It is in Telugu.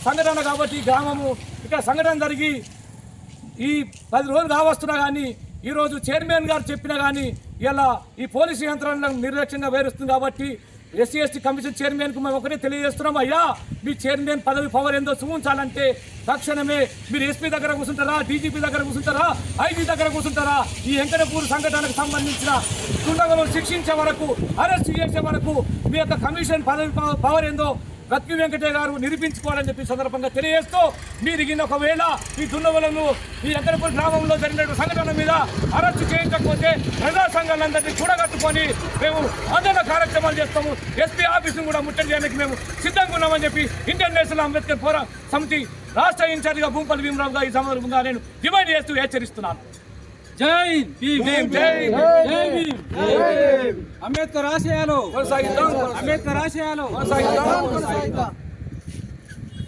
సంఘటన కాబట్టి ఈ గ్రామము ఇక్కడ సంఘటన జరిగి ఈ 10 రోజులు కావస్తున్నా కానీ ఈరోజు చైర్మన్ గారు చెప్పినా కానీ ఇలా ఈ పోలీసు యంత్రాంగం నిర్లక్ష్యంగా వేరుస్తుంది కాబట్టి ఎస్సీ ఎస్టీ కమిషన్ చైర్మన్కు మేము ఒకటే తెలియజేస్తున్నాం, అయ్యా మీ చైర్మన్ పదవి పవర్ ఏందో చూపించాలంటే తక్షణమే మీరు ఎస్పీ దగ్గర కూర్చుంటారా, డీజీపీ దగ్గర కూర్చుంటారా, ఐజీ దగ్గర కూర్చుంటారా, ఈ వెంకటపూర్ సంఘటనకు సంబంధించిన దుండగులను శిక్షించే వరకు, అరెస్ట్ చేసే వరకు మీ యొక్క కమిషన్ పదవి పవర్ ఏందో రత్ని వెంకటే గారు నిరూపించుకోవాలని చెప్పి సందర్భంగా తెలియజేస్తూ మీరు ఒకవేళ ఈ దుండగులను ఈ వెంకటపూర్ గ్రామంలో జరిగిన సంఘటన మీద అరెస్టు చేయించకపోతే ప్రజా సంఘాలందరినీ కూడగట్టుకొని మేము ఆందోళన కార్యక్రమాలు చేస్తాము, ఎస్పీ ఆఫీసును కూడా ముట్టడి చేయడానికి మేము సిద్ధంగా ఉన్నామని చెప్పి ఇండియన్ నేషనల్ అంబేద్కర్ పోరా సమితి రాష్ట్ర ఇన్ఛార్జిగా భూంపల్లి భీమరావుగా ఈ సందర్భంగా నేను డిమాండ్ చేస్తూ హెచ్చరిస్తున్నాను. జై భీమ్, జై భీమ్, అంబేద్కర్ ఆశయాలు, అంబేద్కర్ ఆశయాలు.